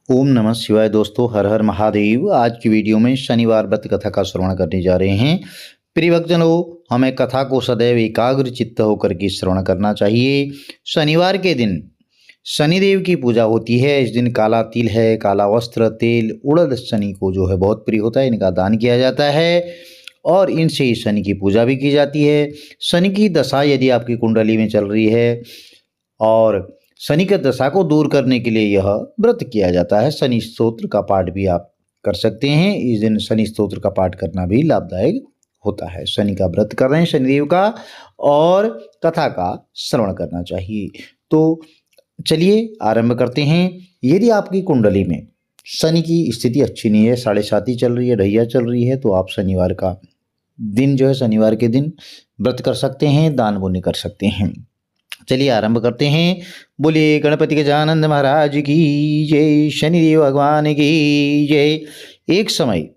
ओम नमः शिवाय। दोस्तों, हर हर महादेव। आज की वीडियो में शनिवार व्रत कथा का श्रवण करने जा रहे हैं। प्रिय भक्तजनों, हमें कथा को सदैव एकाग्र चित्त होकर के श्रवण करना चाहिए। शनिवार के दिन शनिदेव की पूजा होती है। इस दिन काला तिल है, काला वस्त्र, तेल, उड़द शनि को जो है बहुत प्रिय होता है, इनका दान किया जाता है और इनसे ही शनि की पूजा भी की जाती है। शनि की दशा यदि आपकी कुंडली में चल रही है और शनि की दशा को दूर करने के लिए यह व्रत किया जाता है। शनि स्तोत्र का पाठ भी आप कर सकते हैं। इस दिन शनि स्तोत्र का पाठ करना भी लाभदायक होता है। शनि का व्रत कर रहे हैं, शनिदेव का, और कथा का श्रवण करना चाहिए। तो चलिए आरंभ करते हैं। यदि आपकी कुंडली में शनि की स्थिति अच्छी नहीं है, 7.5 चल रही है, ढैया चल रही है, तो आप शनिवार का दिन जो है, शनिवार के दिन व्रत कर सकते हैं, दान पुण्य कर सकते हैं। चलिए आरंभ करते हैं। बोलिए गणपति गजानंद महाराज की जय, शनिदेव भगवान की जय। एक समय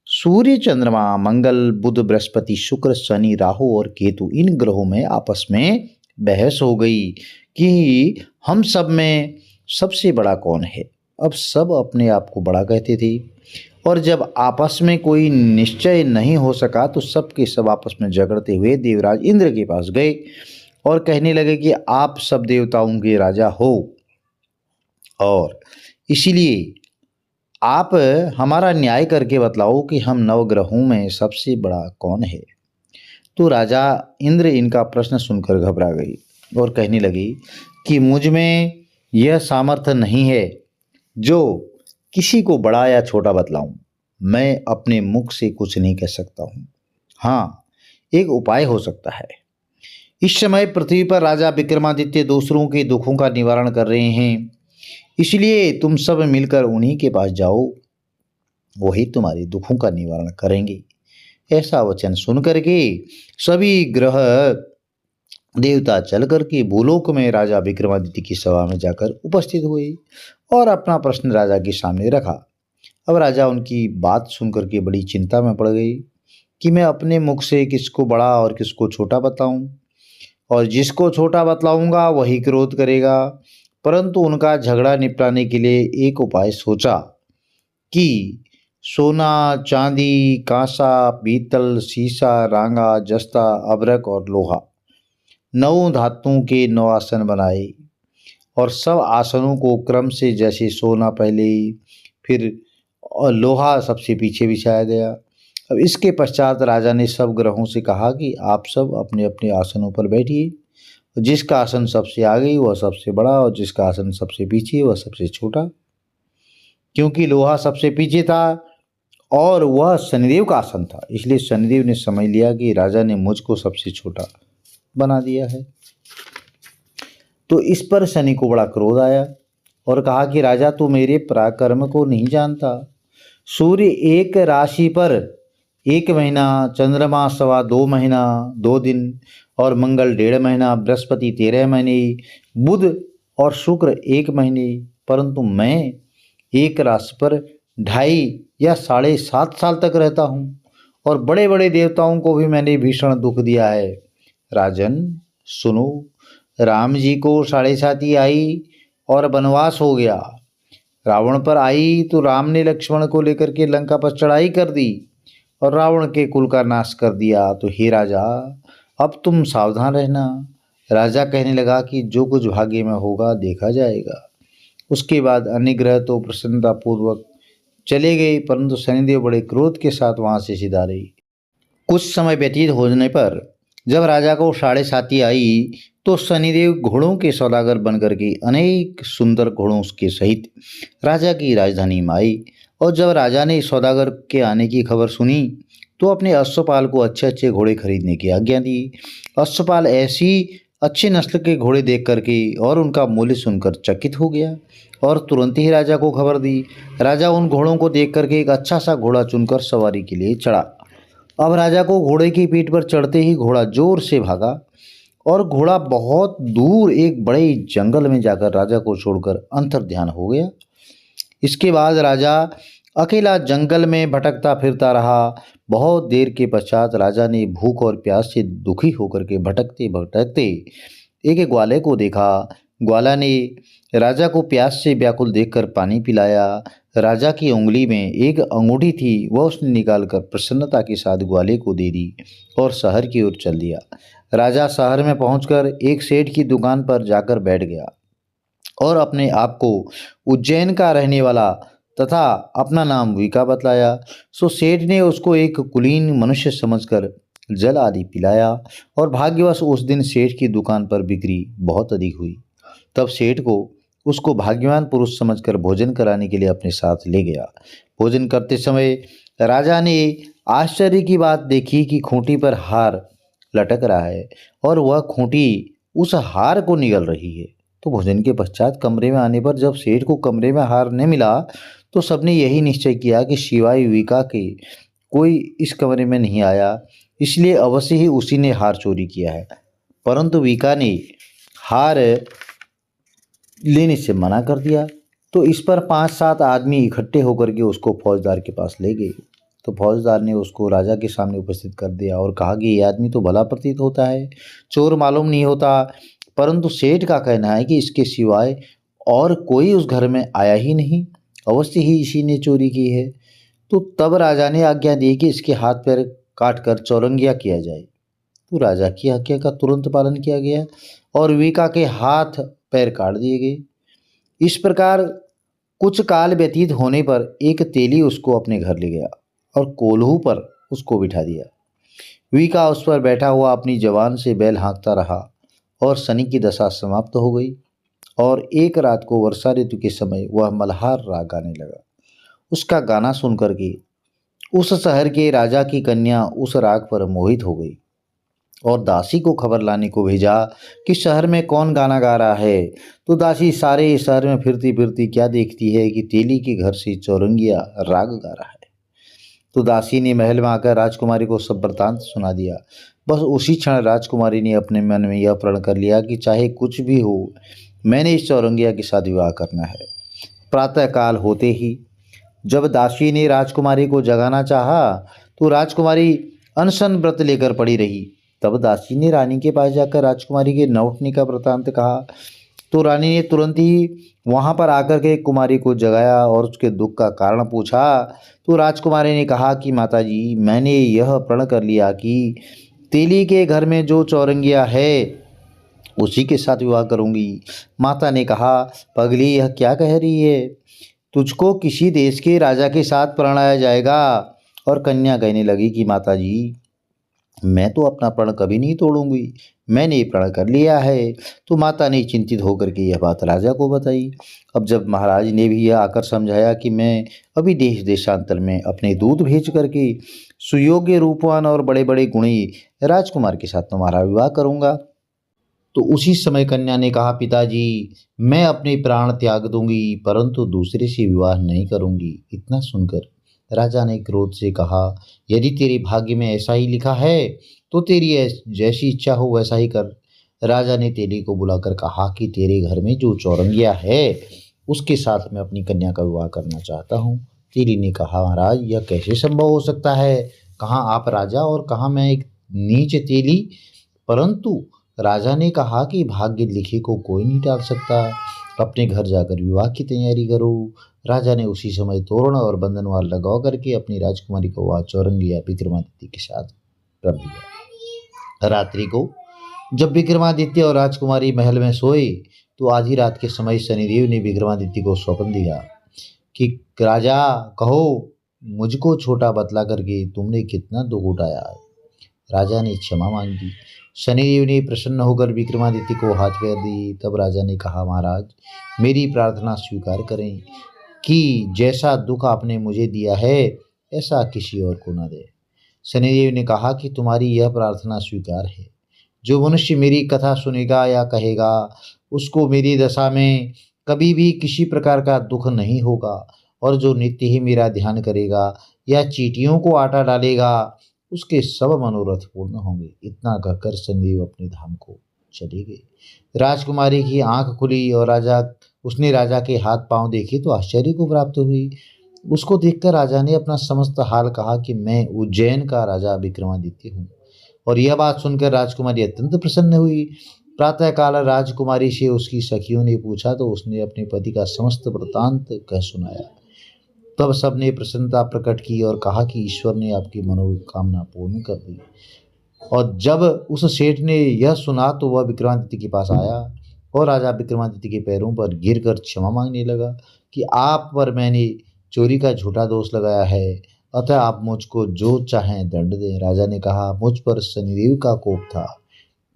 सूर्य, चंद्रमा, मंगल, बुध, बृहस्पति, शुक्र, शनि, राहु और केतु, इन ग्रहों में आपस में बहस हो गई कि हम सब में सबसे बड़ा कौन है। अब सब अपने आप को बड़ा कहते थे और जब आपस में कोई निश्चय नहीं हो सका तो सब के सब आपस में झगड़ते हुए देवराज इंद्र के पास गए और कहने लगे कि आप सब देवताओं के राजा हो और इसीलिए आप हमारा न्याय करके बतलाओ कि हम नवग्रहों में सबसे बड़ा कौन है। तो राजा इंद्र इनका प्रश्न सुनकर घबरा गई और कहने लगी कि मुझ में यह सामर्थ्य नहीं है जो किसी को बड़ा या छोटा बतलाऊं। मैं अपने मुख से कुछ नहीं कह सकता हूँ। हाँ, एक उपाय हो सकता है। इस समय पृथ्वी पर राजा विक्रमादित्य दूसरों के दुखों का निवारण कर रहे हैं, इसलिए तुम सब मिलकर उन्हीं के पास जाओ, वही तुम्हारे दुखों का निवारण करेंगे। ऐसा वचन सुन करके सभी ग्रह देवता चल करके भूलोक में राजा विक्रमादित्य की सभा में जाकर उपस्थित हुए और अपना प्रश्न राजा के सामने रखा। अब राजा उनकी बात सुन करके बड़ी चिंता में पड़ गई कि मैं अपने मुख से किसको बड़ा और किसको छोटा बताऊं, और जिसको छोटा बतलाऊंगा वही क्रोध करेगा। परंतु उनका झगड़ा निपटाने के लिए एक उपाय सोचा कि सोना, चांदी, कांसा, पीतल, शीशा, रांगा, जस्ता, अभ्रक और लोहा, 9 धातुओं के 9 आसन बनाए और सब आसनों को क्रम से, जैसे सोना पहले, फिर और लोहा सबसे पीछे बिछाया गया। अब इसके पश्चात राजा ने सब ग्रहों से कहा कि आप सब अपने अपने आसनों पर बैठिए। जिसका आसन सबसे आगे वह सबसे बड़ा और जिसका आसन सबसे पीछे वह सबसे छोटा। क्योंकि लोहा सबसे पीछे था और वह शनिदेव का आसन था, इसलिए शनिदेव ने समझ लिया कि राजा ने मुझको सबसे छोटा बना दिया है। तो इस पर शनि को बड़ा क्रोध आया और कहा कि राजा, तू मेरे पराक्रम को नहीं जानता। सूर्य एक राशि पर 1 महीना, चंद्रमा 2.25 महीना 2 दिन और मंगल 1.5 महीना, बृहस्पति 13 महीने, बुध और शुक्र 1 महीने, परंतु मैं एक राशि पर 2.5 या 7.5 साल तक रहता हूँ और बड़े बड़े देवताओं को भी मैंने भीषण दुख दिया है। राजन सुनो, राम जी को 7.5 आई और वनवास हो गया। रावण पर आई तो राम ने लक्ष्मण को लेकर के लंका पर चढ़ाई कर दी और रावण के कुल का नाश कर दिया। तो हे राजा, अब तुम सावधान रहना। राजा कहने लगा कि जो कुछ भाग्य में होगा देखा जाएगा। उसके बाद अन्य ग्रह तो प्रसन्नतापूर्वक चले गए, परंतु शनिदेव बड़े क्रोध के साथ वहाँ से सिधा रही। कुछ समय व्यतीत होने पर जब राजा को 7.5 आई तो शनिदेव घोड़ों के सौदागर बनकर के अनेक सुंदर घोड़ों के सहित राजा की राजधानी में आई। और जब राजा ने सौदागर के आने की खबर सुनी तो अपने अश्वपाल को अच्छे अच्छे घोड़े खरीदने की आज्ञा दी। अश्वपाल ऐसी अच्छे नस्ल के घोड़े देख करके और उनका मूल्य सुनकर चकित हो गया और तुरंत ही राजा को खबर दी। राजा उन घोड़ों को देख करके एक अच्छा सा घोड़ा चुनकर सवारी के लिए चढ़ा। अब राजा को घोड़े की पीठ पर चढ़ते ही घोड़ा जोर से भागा और घोड़ा बहुत दूर एक बड़े जंगल में जाकर राजा को छोड़कर अंतर्ध्यान हो गया। इसके बाद राजा अकेला जंगल में भटकता फिरता रहा। बहुत देर के पश्चात राजा ने भूख और प्यास से दुखी होकर के भटकते भटकते एक ग्वाले को देखा। ग्वाला ने राजा को प्यास से व्याकुल देखकर पानी पिलाया। राजा की उंगली में एक अंगूठी थी, वह उसने निकालकर प्रसन्नता के साथ ग्वाले को दे दी और शहर की ओर चल दिया। राजा शहर में पहुंचकर एक सेठ की दुकान पर जाकर बैठ गया और अपने आप को उज्जैन का रहने वाला तथा अपना नाम विका बतलाया। सो सेठ ने उसको एक कुलीन मनुष्य समझकर जल आदि पिलाया और भाग्यवश उस दिन सेठ की दुकान पर बिक्री बहुत अधिक हुई। तब सेठ को उसको भाग्यवान पुरुष समझकर भोजन कराने के लिए अपने साथ ले गया। भोजन करते समय राजा ने आश्चर्य की बात देखी कि खूंटी पर हार लटक रहा है और वह खूंटी उस हार को निगल रही है। तो भोजन के पश्चात कमरे में आने पर जब सेठ को कमरे में हार नहीं मिला तो सबने यही निश्चय किया कि शिवाय विका के कोई इस कमरे में नहीं आया, इसलिए अवश्य ही उसी ने हार चोरी किया है। परंतु विका ने हार लेने से मना कर दिया। तो इस पर 5-7 आदमी इकट्ठे होकर के उसको फौजदार के पास ले गए। तो फौजदार ने उसको राजा के सामने उपस्थित कर दिया और कहा कि ये आदमी तो भला प्रतीत होता है, चोर मालूम नहीं होता, परंतु सेठ का कहना है कि इसके सिवाय और कोई उस घर में आया ही नहीं, अवश्य ही इसी ने चोरी की है। तो तब राजा ने आज्ञा दी कि इसके हाथ पैर काट कर चौरंगिया किया जाए। तो राजा की आज्ञा का तुरंत पालन किया गया और विका के हाथ पैर काट दिए गए। इस प्रकार कुछ काल व्यतीत होने पर एक तेली उसको अपने घर ले गया और कोल्हू पर उसको बिठा दिया। विका उस पर बैठा हुआ अपनी जवान से बैल हाँकता रहा और शनि की दशा समाप्त हो गई और एक रात को वर्षा ऋतु के समय वह मल्हार राग गाने लगा। उसका गाना सुनकर के उस शहर के राजा की कन्या उस राग पर मोहित हो गई और दासी को खबर लाने को भेजा कि शहर में कौन गाना गा रहा है। तो दासी सारे शहर में फिरती फिरती क्या देखती है कि तेली के घर से चौरंगिया राग गा रहा है। तो दासी ने महल में आकर राजकुमारी को सब वृतांत सुना दिया। बस उसी क्षण राजकुमारी ने अपने मन में यह प्रण कर लिया कि चाहे कुछ भी हो, मैंने इस चौरंगिया के साथ विवाह करना है। प्रातःकाल होते ही जब दासी ने राजकुमारी को जगाना चाहा तो राजकुमारी अनशन व्रत लेकर पड़ी रही। तब दासी ने रानी के पास जाकर राजकुमारी के न उठने का वृतांत कहा। तो रानी ने तुरंत ही वहां पर आकर के कुमारी को जगाया और उसके दुख का कारण पूछा। तो राजकुमारी ने कहा कि माताजी, मैंने यह प्रण कर लिया कि तेली के घर में जो चौरंगिया है उसी के साथ विवाह करूंगी। माता ने कहा, पगली यह क्या कह रही है, तुझको किसी देश के राजा के साथ परणाया जाएगा। और कन्या कहने लगी कि माताजी, मैं तो अपना प्रण कभी नहीं तोड़ूंगी, मैंने ये प्रण कर लिया है। तो माता ने चिंतित होकर के यह बात राजा को बताई। अब जब महाराज ने भी यह आकर समझाया कि मैं अभी देश देशांतर में अपने दूत भेज करके सुयोग्य रूपवान और बड़े बड़े गुणी राजकुमार के साथ तुम्हारा विवाह करूंगा, तो उसी समय कन्या ने कहा, पिताजी, मैं अपने प्राण त्याग दूंगी परंतु दूसरे से विवाह नहीं करूंगी। इतना सुनकर राजा ने क्रोध से कहा, यदि तेरे भाग्य में ऐसा ही लिखा है तो तेरी जैसी इच्छा हो वैसा ही कर। राजा ने तेली को बुलाकर कहा कि तेरे घर में जो चौरंगिया है उसके साथ मैं अपनी कन्या का विवाह करना चाहता हूँ। तेली ने कहा, महाराज, यह कैसे संभव हो सकता है, कहाँ आप राजा और कहाँ मैं एक नीच तेली। परंतु राजा ने कहा कि भाग्य लिखे को कोई नहीं टाल सकता, अपने घर जाकर विवाह की तैयारी करो। राजा ने उसी समय तोरण और बंधनवार लगा करके अपनी राजकुमारी को वह चौरंगिया विक्रमादित्य के साथ कर दिया। रात्रि को जब विक्रमादित्य और राजकुमारी महल में सोए तो आधी रात के समय शनिदेव ने विक्रमादित्य को स्वप्न दिया कि राजा, कहो मुझको छोटा बतला करके तुमने कितना दुख उठाया है। राजा ने क्षमा मांगी। शनिदेव ने प्रसन्न होकर विक्रमादित्य को हाथ फेर दी। तब राजा ने कहा, महाराज, मेरी प्रार्थना स्वीकार करें कि जैसा दुख आपने मुझे दिया है ऐसा किसी और को न दे। शनिदेव ने कहा कि तुम्हारी यह प्रार्थना स्वीकार है। जो मनुष्य मेरी कथा सुनेगा या कहेगा उसको मेरी दशा में कभी भी किसी प्रकार का दुख नहीं होगा, और जो नित्य ही मेरा ध्यान करेगा या चींटियों को आटा डालेगा उसके सब मनोरथ पूर्ण होंगे। इतना कहकर शनिदेव अपने धाम को चले गए। राजकुमारी की आंख खुली और उसने राजा के हाथ पांव देखे तो आश्चर्य को प्राप्त हुई। उसको देखकर राजा ने अपना समस्त हाल कहा कि मैं उज्जैन का राजा विक्रमादित्य हूँ। और यह बात सुनकर राजकुमारी अत्यंत प्रसन्न हुई। प्रातःकाल राजकुमारी से उसकी सखियों ने पूछा तो उसने अपने पति का समस्त वृत्तांत कह सुनाया। तब सबने प्रसन्नता प्रकट की और कहा कि ईश्वर ने आपकी मनोकामना पूर्ण कर दी। और जब उस सेठ ने यह सुना तो वह विक्रमादित्य के पास आया और राजा विक्रमादित्य के पैरों पर गिरकर क्षमा मांगने लगा कि आप पर मैंने चोरी का झूठा दोष लगाया है, अतः आप मुझको जो चाहें दंड दें। राजा ने कहा, मुझ पर शनिदेव का कोप था,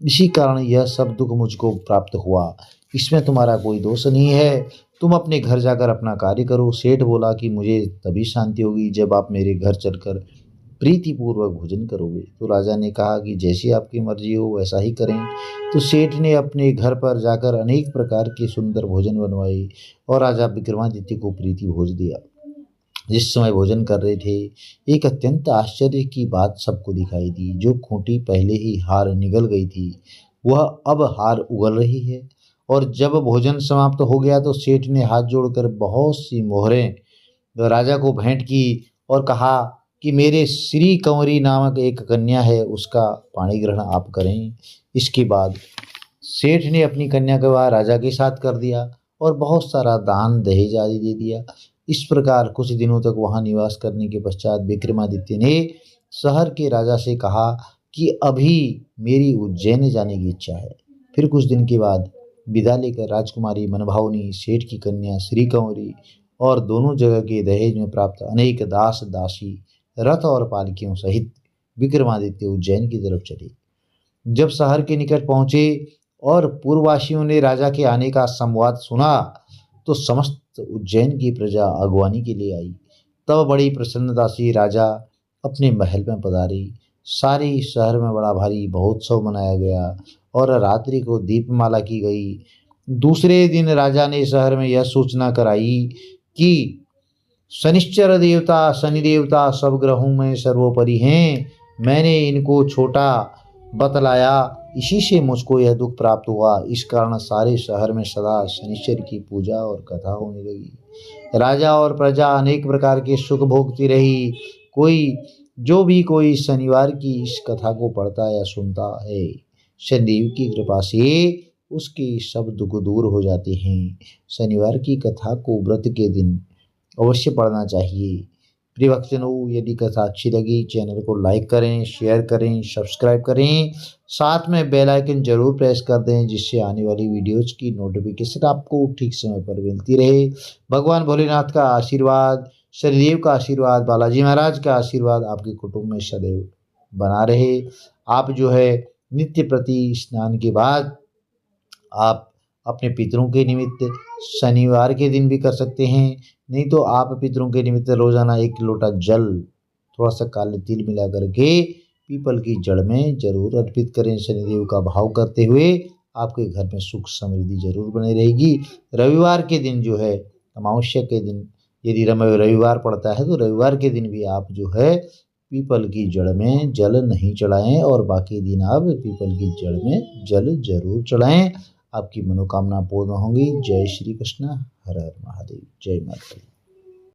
इसी कारण यह सब दुख मुझको प्राप्त हुआ, इसमें तुम्हारा कोई दोष नहीं है, तुम अपने घर जाकर अपना कार्य करो। सेठ बोला कि मुझे तभी शांति होगी जब आप मेरे घर चलकर प्रीतिपूर्वक भोजन करोगे। तो राजा ने कहा कि जैसी आपकी मर्जी हो वैसा ही करें। तो सेठ ने अपने घर पर जाकर अनेक प्रकार के सुंदर भोजन बनवाए और राजा विक्रमादित्य को प्रीति भोज दिया। जिस समय भोजन कर रहे थे, एक अत्यंत आश्चर्य की बात सबको दिखाई दी। जो खूंटी पहले ही हार निगल गई थी, वह अब हार उगल रही है। और जब भोजन समाप्त हो गया तो सेठ ने हाथ जोड़कर बहुत सी मोहरें राजा को भेंट की और कहा कि मेरे श्री कंवरी नामक एक कन्या है, उसका पाणी ग्रहण आप करें। इसके बाद सेठ ने अपनी कन्या का विवाह राजा के साथ कर दिया और बहुत सारा दान दहेज आदि दे दिया। इस प्रकार कुछ दिनों तक वहां निवास करने के पश्चात विक्रमादित्य ने शहर के राजा से कहा कि अभी मेरी उज्जैन जाने की इच्छा है। फिर कुछ दिन के बाद विदा लेकर राजकुमारी मनभावनी, सेठ की कन्या श्री कंवरी और दोनों जगह के दहेज में प्राप्त अनेक दास दासी, रथ और पालकियों सहित विक्रमादित्य उज्जैन की तरफ चले। जब शहर के निकट पहुंचे और पूर्ववासियों ने राजा के आने का संवाद सुना तो समस्त उज्जैन की प्रजा अगवानी के लिए आई। तब बड़ी प्रसन्नता से राजा अपने महल में पधारे। सारे शहर में बड़ा भारी महोत्सव मनाया गया और रात्रि को दीपमाला की गई। दूसरे दिन राजा ने शहर में यह सूचना कराई कि शनिश्चर देवता, शनि देवता सब ग्रहों में सर्वोपरि हैं, मैंने इनको छोटा बतलाया, इसी से मुझको यह दुख प्राप्त हुआ। इस कारण सारे शहर में सदा शनिश्चर की पूजा और कथा होने लगी। राजा और प्रजा अनेक प्रकार के सुख भोगती रही। कोई शनिवार की इस कथा को पढ़ता या सुनता है, शनिदेव की कृपा से उसके सब दुख दूर हो जाते हैं। शनिवार की कथा को व्रत के दिन अवश्य पढ़ना चाहिए। प्रिय भक्तजनों, यदि कथा अच्छी लगी चैनल को लाइक करें, शेयर करें, सब्सक्राइब करें, साथ में बेल आइकन जरूर प्रेस कर दें जिससे आने वाली वीडियोज़ की नोटिफिकेशन आपको ठीक समय पर मिलती रहे। भगवान भोलेनाथ का आशीर्वाद, शनिदेव का आशीर्वाद, बालाजी महाराज का आशीर्वाद आपके कुटुंब में सदैव बना रहे। आप जो है नित्य प्रति स्नान के बाद आप अपने पितरों के निमित्त शनिवार के दिन भी कर सकते हैं, नहीं तो आप पितरों के निमित्त रोजाना 1 लोटा जल थोड़ा सा काले तिल मिला करके पीपल की जड़ में जरूर अर्पित करें। शनिदेव का भाव करते हुए आपके घर में सुख समृद्धि जरूर बनी रहेगी। रविवार के दिन जो है, अमावस्या के दिन यदि रविवार पड़ता है तो रविवार के दिन भी आप जो है पीपल की जड़ में जल नहीं चढ़ाएं और बाकी दिन आप पीपल की जड़ में जल जरूर चढ़ाएं। आपकी मनोकामना पूर्ण होंगी। जय श्री कृष्ण, हर हर महादेव, जय माता दी।